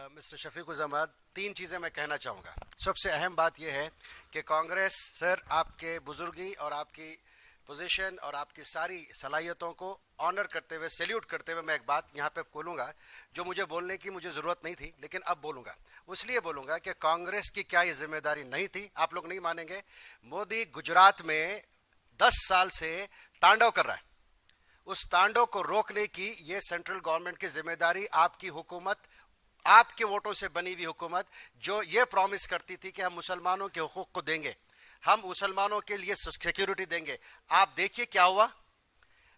Mister Shafiq उज़ अहमद, तीन चीज़ें मैं कहना चाहूँगा। सबसे अहम बात यह है कि कांग्रेस सर आपके बुजुर्गी और आपकी पोजीशन और आपकी सारी सलाहियतों को ऑनर करते हुए, सैल्यूट करते हुए मैं एक बात यहाँ पे बोलूँगा जो मुझे बोलने की मुझे ज़रूरत नहीं थी, लेकिन अब बोलूँगा। इसलिए बोलूँगा कि कांग्रेस की क्या ये जिम्मेदारी नहीं थी। आप लोग नहीं मानेंगे, मोदी गुजरात में 10 साल से तांडव कर रहा है। उस तांडव को रोकने की ये सेंट्रल गवर्नमेंट की जिम्मेदारी, आपकी हुकूमत, आपके वोटों से बनी हुई हुकूमत जो ये प्रॉमिस करती थी कि हम मुसलमानों के हुकूक को देंगे, हम मुसलमानों के लिए सिक्योरिटी देंगे। आप देखिए क्या हुआ।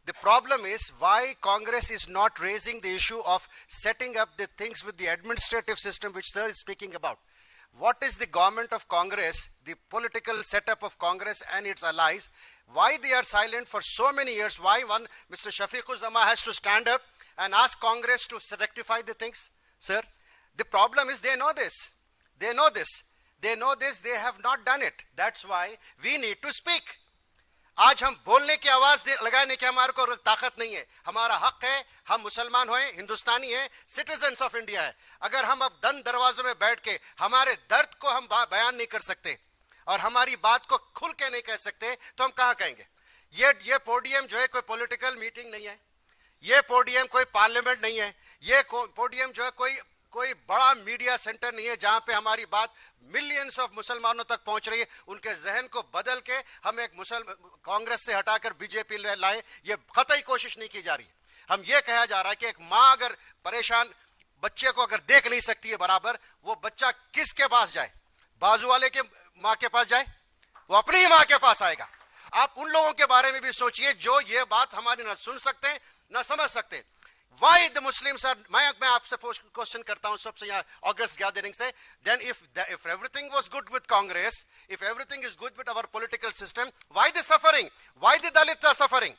The problem is why Congress is not raising the issue of setting up the things with the administrative system which sir is speaking about. What is the government of Congress, the political setup of Congress and its allies, why they are silent for so many years? Why one Mr. Shafiq Uz-Zama has to stand up and ask Congress to rectify the things? Sir, the problem is they know this. They know this. They know this. They have not done it. That's why we need to speak. आज हम बोलने की आवाज लगाने की हमारे को ताकत नहीं है। हमारा हक है, हम मुसलमान हैं, हिंदुस्तानी हैं, सिटीजन्स ऑफ इंडिया है। अगर हम अब बंद दरवाजों में बैठ के हमारे दर्द को हम बयान नहीं कर सकते और हमारी बात को खुल के नहीं कह सकते, तो हम कहाँ कहेंगे। ये पोडियम जो है कोई पॉलिटिकल मीटिंग नहीं है, ये पोडियम कोई पार्लियामेंट नहीं है, ये पोडियम जो है कोई बड़ा मीडिया सेंटर नहीं है जहां पे हमारी बात मिलियंस ऑफ मुसलमानों तक पहुंच रही है। उनके जहन को बदल के हम एक कांग्रेस से हटाकर बीजेपी लाए, ये कतई कोशिश नहीं की जा रही। हम ये कहा जा रहा है कि एक माँ अगर परेशान बच्चे को अगर देख नहीं सकती है बराबर, वो बच्चा किसके पास जाए? बाजू वाले के माँ के पास जाए? वो अपनी ही माँ के पास आएगा। आप उन लोगों के बारे में भी सोचिए जो ये बात हमारी ना सुन सकते ना समझ सकते। Why the Muslims are, मैं आपसे क्वेश्चन करता हूं सबसे यहाँ अगस्त गैदरिंग से, then if everything was good with Congress, if everything is good with our political system, why the suffering? Why the Dalits are suffering?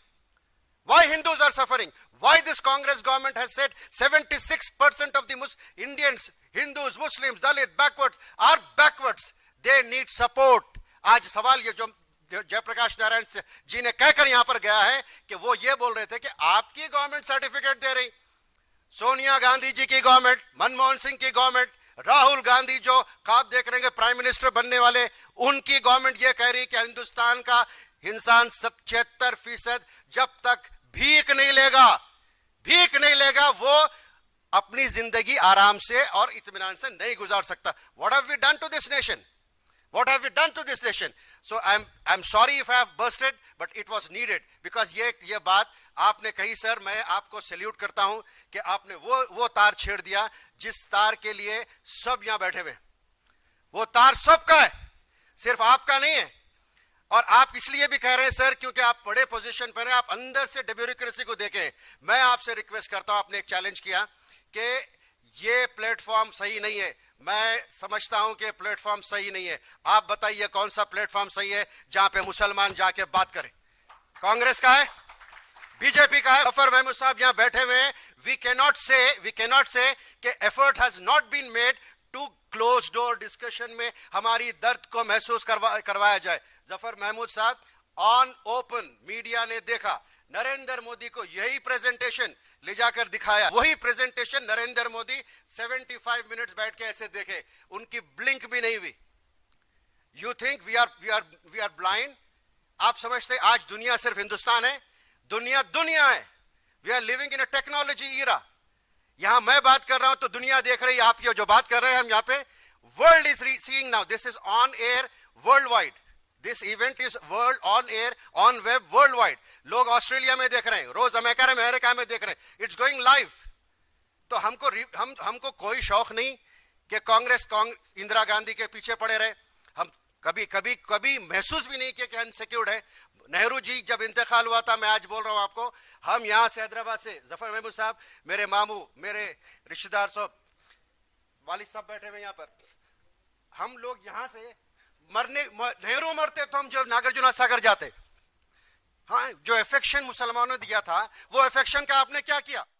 Why Hindus are suffering? Why this Congress government has said 76% of the Indians, Hindus, Muslims, Dalits, backwards are backwards. They need support. आज सवाल ये जो जयप्रकाश नारायण जी ने कहकर यहां पर गया है कि वो ये बोल रहे थे कि आपकी गवर्नमेंट सर्टिफिकेट दे रही, सोनिया गांधी जी की गवर्नमेंट, मनमोहन सिंह की गवर्नमेंट, राहुल गांधी जो ख्वाब देख रहे हैं प्राइम मिनिस्टर बनने वाले, उनकी गवर्नमेंट ये कह रही कि हिंदुस्तान का इंसान 76% जब तक भीख नहीं लेगा वो अपनी जिंदगी आराम से और इत्मीनान से नहीं गुजार सकता। What have we done to this nation? What have we done to this nation? So I'm sorry if I have bursted, but it was needed because ये बात आपने कही सर, मैं आपको सैल्यूट करता हूं कि आपने वो तार छेड़ दिया जिस तार के लिए सब यहां बैठे हुए। वो तार सबका है, सिर्फ आपका नहीं है। और आप इसलिए भी कह रहे हैं सर क्योंकि आप बड़े पोजीशन पर हैं, आप अंदर से डेमोक्रेसी को देखें। मैं आपसे रिक्वेस्ट करता हूं, आपने एक चैलेंज किया कि ये प्लेटफॉर्म सही नहीं है। मैं समझता हूं कि प्लेटफॉर्म सही नहीं है। आप बताइए कौन सा प्लेटफॉर्म सही है जहां पे मुसलमान जाके बात करें? कांग्रेस का है? बीजेपी का है? जफर महमूद साहब यहां बैठे हुए हैं। वी कैनॉट से कि effort has not been made to close door discussion में हमारी दर्द को महसूस करवाया जाए। जफर महमूद साहब ऑन ओपन मीडिया ने देखा, नरेंद्र मोदी को यही प्रेजेंटेशन ले जाकर दिखाया, वही प्रेजेंटेशन नरेंद्र मोदी 75 मिनट्स बैठ के ऐसे देखे, उनकी ब्लिंक भी नहीं हुई। You think we are blind? आप समझते आज दुनिया सिर्फ हिंदुस्तान है? दुनिया है। We are living in a technology era. यहां मैं बात कर रहा हूं तो दुनिया देख रही है। आप ये जो बात कर रहे हैं हम यहाँ पे, world is seeing now, this is on air world wide. This event is world on air, on web, worldwide. लोग ऑस्ट्रेलिया में देख रहे हैं, रोज अमेरिका में देख रहे हैं। It's going live. तो हमको कोई शौक नहीं कि कांग्रेस इंदिरा गांधी के पीछे पड़े रहे। हम कभी महसूस भी नहीं किया कि अनसिक्योर्ड है। नेहरू जी जब इंतकाल हुआ था, मैं आज बोल रहा हूं आपको, हम यहां से हैदराबाद से, जफर महमूद साहब मेरे मामू, मेरे रिश्तेदार साहब, वालिद साहब बैठे हुए यहां पर, हम लोग यहां से नेहरू मरते तो हम जो नागार्जुन सागर जाते। हाँ, जो अफेक्शन मुसलमानों ने दिया था, वो अफेक्शन का आपने क्या किया?